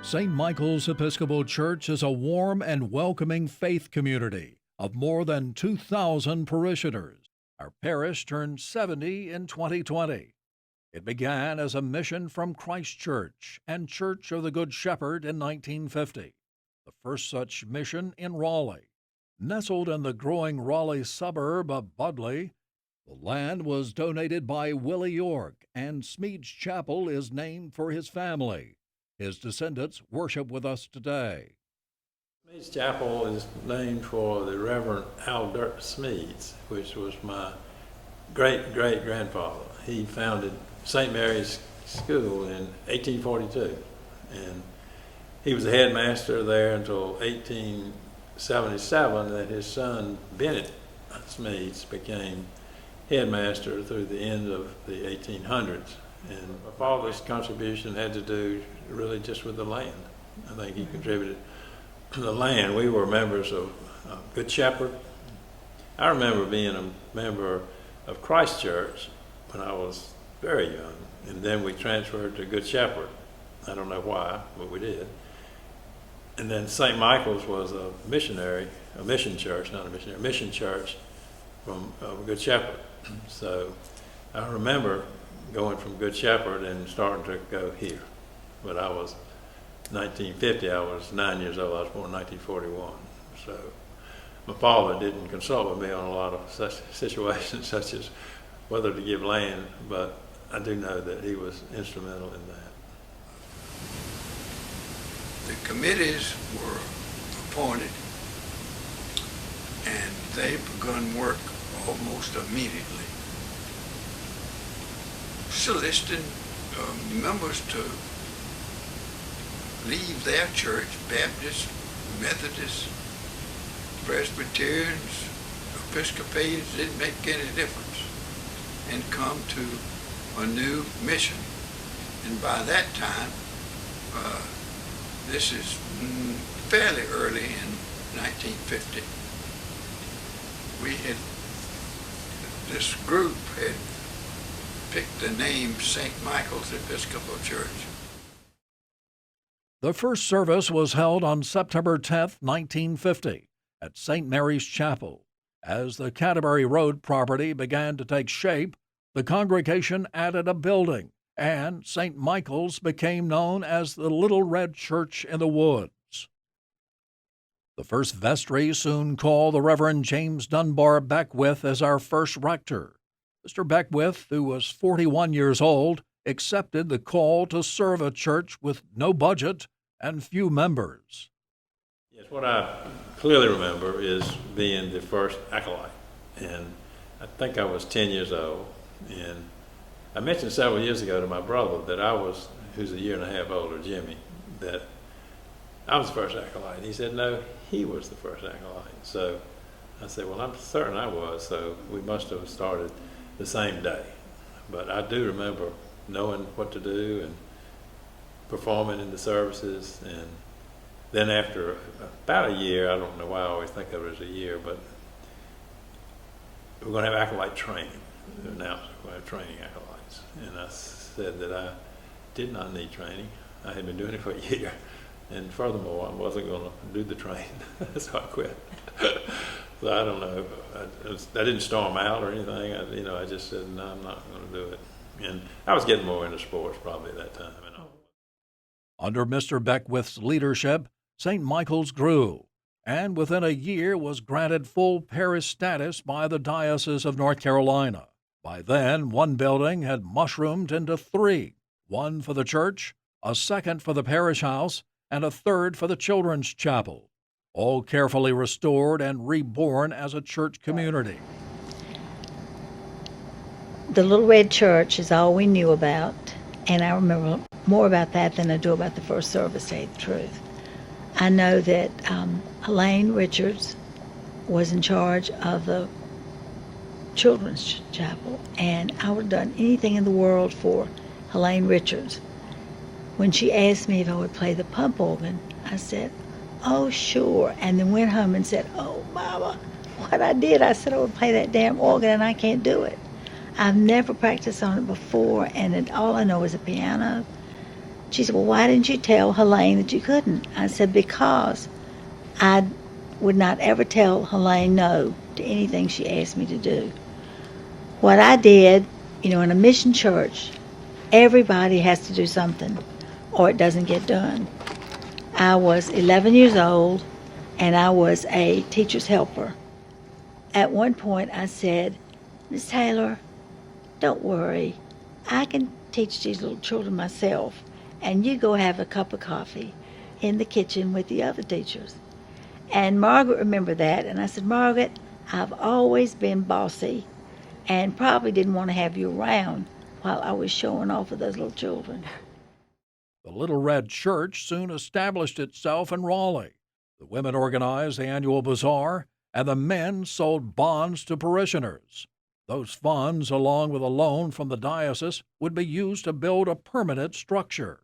St. Michael's Episcopal Church is a warm and welcoming faith community of more than 2,000 parishioners. Our parish turned 70 in 2020. It began as a mission from Christ Church and Church of the Good Shepherd in 1950, the first such mission in Raleigh. Nestled in the growing Raleigh suburb of Budleigh, the land was donated by Willie York, and Smedes Chapel is named for his family. His descendants worship with us today. Smedes Chapel is named for the Reverend Albert Smedes, which was my great-great-grandfather. He founded St. Mary's School in 1842, and he was the headmaster there until 1877, that his son Bennett Smedes became headmaster through the end of the 1800s. And my father's contribution had to do really just with the land. I think he contributed to the land. We were members of Good Shepherd. I remember being a member of Christ Church when I was very young, and then we transferred to Good Shepherd. I don't know why, but we did. And then St. Michael's was a mission church from Good Shepherd. So I remember going from Good Shepherd and starting to go here. But I was 1950, I was 9 years old. I was born in 1941. So my father didn't consult with me on a lot of such situations, such as whether to give land, but I do know that he was instrumental in that. The committees were appointed, and they begun work almost immediately, soliciting members to leave their church, Baptists, Methodists, Presbyterians, Episcopalians, didn't make any difference, and come to a new mission. And by that time, this is fairly early in 1950, this group had picked the name St. Michael's Episcopal Church. The first service was held on September 10, 1950, at St. Mary's Chapel. As the Canterbury Road property began to take shape, the congregation added a building, and St. Michael's became known as the Little Red Church in the Woods. The first vestry soon called the Reverend James Dunbar Beckwith as our first rector. Mr. Beckwith, who was 41 years old, accepted the call to serve a church with no budget and few members. Yes, what I clearly remember is being the first acolyte, and I think I was 10 years old, and I mentioned several years ago to my brother that who's a year and a half older, Jimmy, that I was the first acolyte. He said, no, he was the first acolyte. So I said, well, I'm certain I was, so we must have started the same day. But I do remember knowing what to do and performing in the services. And then after about a year, I don't know why I always think of it as a year, but we're going to have acolyte training. Now we're going to have training acolytes. And I said that I did not need training. I had been doing it for a year. And furthermore, I wasn't going to do the training, so I quit. So I don't know. I didn't storm out or anything. I just said, no, I'm not going to do it. And I was getting more into sports probably at that time. Under Mr. Beckwith's leadership, St. Michael's grew, and within a year was granted full parish status by the Diocese of North Carolina. By then, one building had mushroomed into three, one for the church, a second for the parish house, and a third for the children's chapel, all carefully restored and reborn as a church community. The Little Red Church is all we knew about, and I remember more about that than I do about the first service, to tell you the truth. I know that Elaine Richards was in charge of the children's chapel, and I would have done anything in the world for Elaine Richards. When she asked me if I would play the pump organ, I said, oh, sure, and then went home and said, oh, Mama, what I did, I said I would play that damn organ, and I can't do it. I've never practiced on it before, and all I know is a piano, She said, well, why didn't you tell Helene that you couldn't? I said, because I would not ever tell Helene no to anything she asked me to do. What I did, in a mission church, everybody has to do something or it doesn't get done. I was 11 years old and I was a teacher's helper. At one point I said, Miss Taylor, don't worry. I can teach these little children myself, and you go have a cup of coffee in the kitchen with the other teachers. And Margaret remembered that, and I said, Margaret, I've always been bossy and probably didn't want to have you around while I was showing off with those little children. The Little Red Church soon established itself in Raleigh. The women organized the annual bazaar, and the men sold bonds to parishioners. Those funds, along with a loan from the diocese, would be used to build a permanent structure.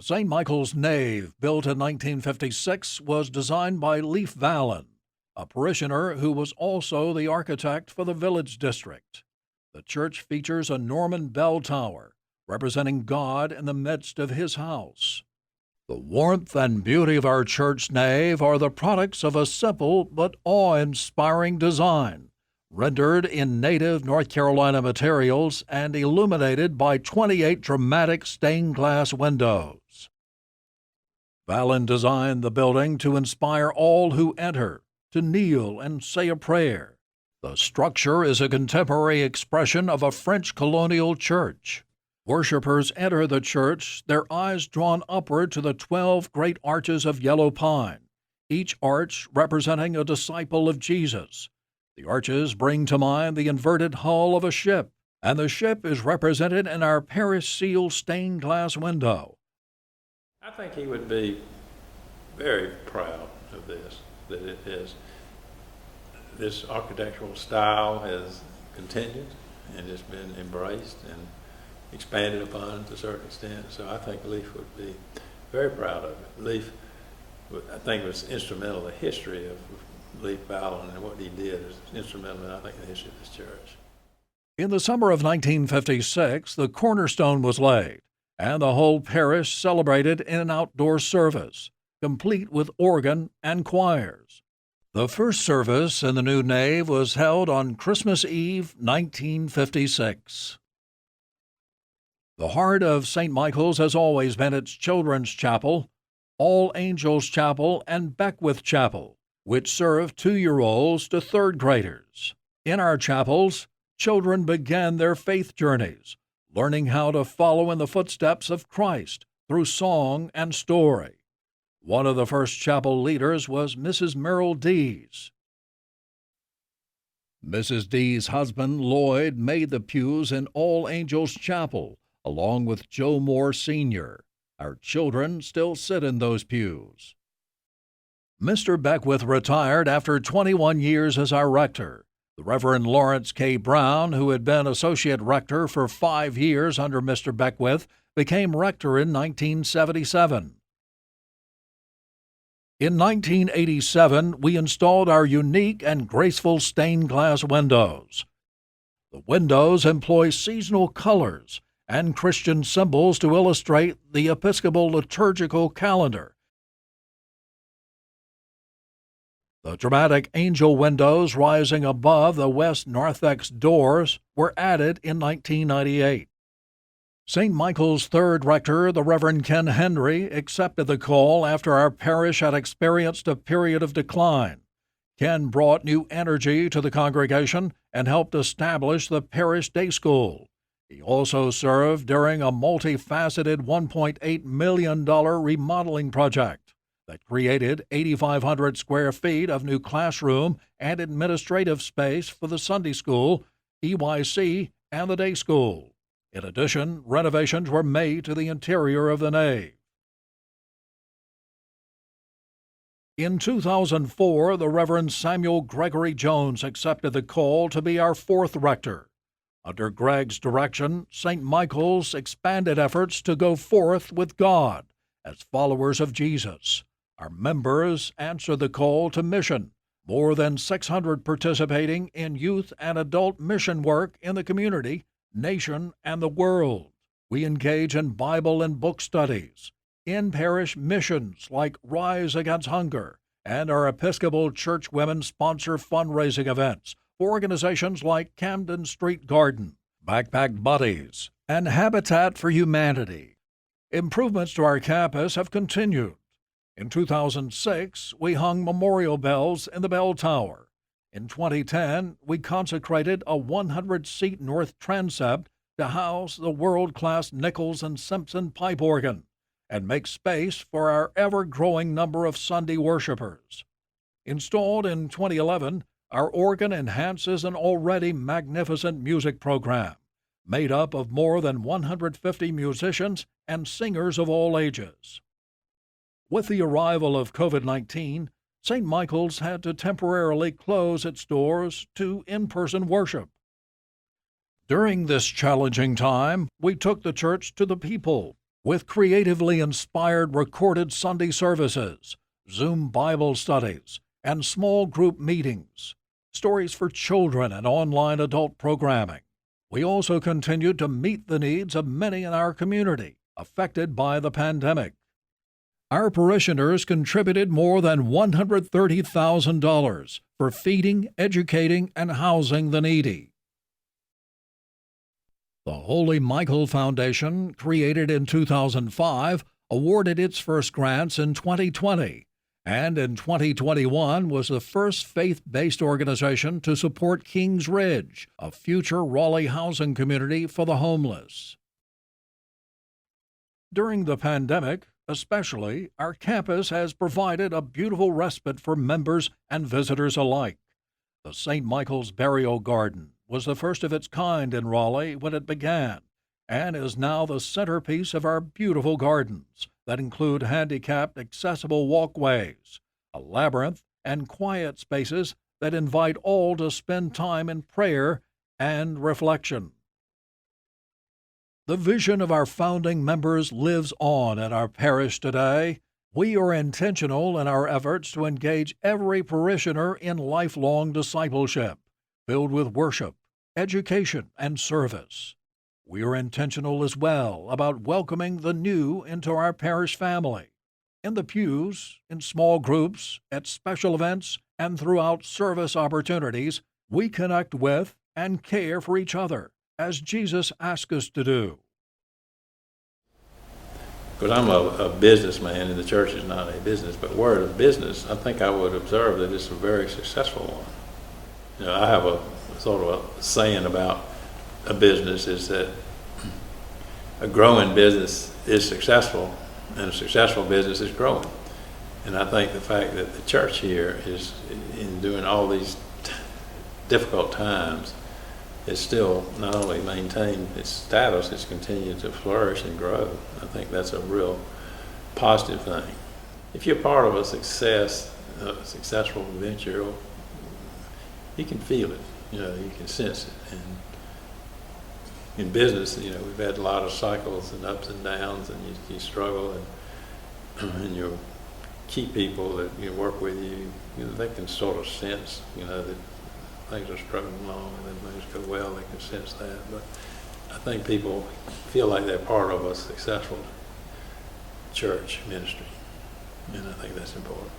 St. Michael's Nave, built in 1956, was designed by Leif Vallon, a parishioner who was also the architect for the village district. The church features a Norman bell tower, representing God in the midst of his house. The warmth and beauty of our church nave are the products of a simple but awe-inspiring design, rendered in native North Carolina materials and illuminated by 28 dramatic stained glass windows. Vallon designed the building to inspire all who enter to kneel and say a prayer. The structure is a contemporary expression of a French colonial church. Worshippers enter the church, their eyes drawn upward to the 12 great arches of yellow pine, each arch representing a disciple of Jesus. The arches bring to mind the inverted hull of a ship, and the ship is represented in our parish seal stained glass window. I think he would be very proud of this, that it is. This architectural style has continued and it's been embraced and expanded upon to a certain extent. So I think Leif would be very proud of it. Leif, I think, was instrumental in the history of Leif Vallon, and what he did is instrumental in, I think, the history of this church. In the summer of 1956, the cornerstone was laid, and the whole parish celebrated in an outdoor service, complete with organ and choirs. The first service in the new nave was held on Christmas Eve, 1956. The heart of St. Michael's has always been its children's chapel, All Angels Chapel, and Beckwith Chapel, which serve 2-year-olds to 3rd graders. In our chapels, children began their faith journeys, learning how to follow in the footsteps of Christ through song and story. One of the first chapel leaders was Mrs. Merrill Dees. Mrs. Dees' husband, Lloyd, made the pews in All Angels Chapel, along with Joe Moore Sr. Our children still sit in those pews. Mr. Beckwith retired after 21 years as our rector. The Reverend Lawrence K. Brown, who had been associate rector for 5 years under Mr. Beckwith, became rector in 1977. In 1987, we installed our unique and graceful stained glass windows. The windows employ seasonal colors and Christian symbols to illustrate the Episcopal liturgical calendar. The dramatic angel windows rising above the west narthex doors were added in 1998. St. Michael's third rector, the Reverend Ken Henry, accepted the call after our parish had experienced a period of decline. Ken brought new energy to the congregation and helped establish the parish day school. He also served during a multifaceted $1.8 million remodeling project that created 8,500 square feet of new classroom and administrative space for the Sunday school, EYC, and the day school. In addition, renovations were made to the interior of the nave. In 2004, the Reverend Samuel Gregory Jones accepted the call to be our fourth rector. Under Greg's direction, St. Michael's expanded efforts to go forth with God as followers of Jesus. Our members answer the call to mission, more than 600 participating in youth and adult mission work in the community nation, and the world. We engage in Bible and book studies, in-parish missions like Rise Against Hunger, and our Episcopal Church women sponsor fundraising events for organizations like Camden Street Garden, Backpack Buddies, and Habitat for Humanity. Improvements to our campus have continued. In 2006, we hung memorial bells in the bell tower. In 2010, we consecrated a 100-seat north transept to house the world-class Nichols and Simpson pipe organ and make space for our ever-growing number of Sunday worshipers. Installed in 2011, our organ enhances an already magnificent music program made up of more than 150 musicians and singers of all ages. With the arrival of COVID-19, St. Michael's had to temporarily close its doors to in-person worship. During this challenging time, we took the church to the people with creatively inspired recorded Sunday services, Zoom Bible studies, and small group meetings, stories for children, and online adult programming. We also continued to meet the needs of many in our community affected by the pandemic. Our parishioners contributed more than $130,000 for feeding, educating, and housing the needy. The Holy Michael Foundation, created in 2005, awarded its first grants in 2020, and in 2021 was the first faith-based organization to support Kings Ridge, a future Raleigh housing community for the homeless. During the pandemic, especially, our campus has provided a beautiful respite for members and visitors alike. The St. Michael's Burial Garden was the first of its kind in Raleigh when it began, and is now the centerpiece of our beautiful gardens that include handicapped accessible walkways, a labyrinth, and quiet spaces that invite all to spend time in prayer and reflection. The vision of our founding members lives on at our parish today. We are intentional in our efforts to engage every parishioner in lifelong discipleship, filled with worship, education, and service. We are intentional as well about welcoming the new into our parish family, in the pews, in small groups, at special events, and throughout service opportunities. We connect with and care for each other, as Jesus asked us to do. Because I'm a businessman and the church is not a business, but word of business, I think I would observe that it's a very successful one. You know, I have a sort of a saying about a business is that a growing business is successful and a successful business is growing. And I think the fact that the church here is, in doing all these difficult times, is still not only maintained its status, it's continued to flourish and grow. I think that's a real positive thing. If you're part of a successful venture, you can feel it, you can sense it. And in business, we've had a lot of cycles and ups and downs, and you struggle, and your key people that work with you, they can sort of sense, that things are struggling along and then things go well, they can sense that. But I think people feel like they're part of a successful church ministry, and I think that's important.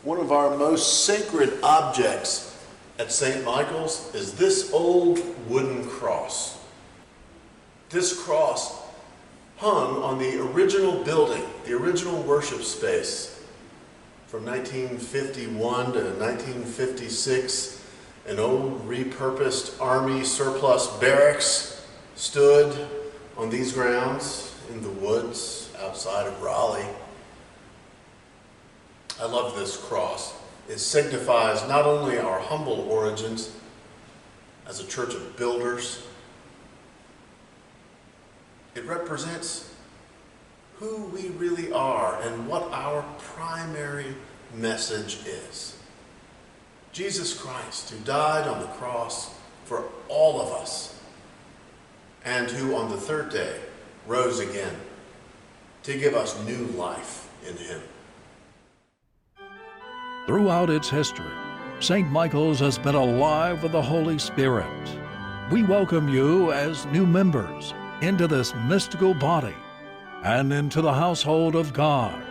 One of our most sacred objects at St. Michael's is this old wooden cross. This cross hung on the original building, the original worship space. From 1951 to 1956, an old repurposed Army surplus barracks stood on these grounds in the woods outside of Raleigh. I love this cross. It signifies not only our humble origins as a church of builders, it represents who we really are and what our primary message is. Jesus Christ, who died on the cross for all of us, and who on the third day rose again to give us new life in him. Throughout its history, St. Michael's has been alive with the Holy Spirit. We welcome you as new members into this mystical body and into the household of God.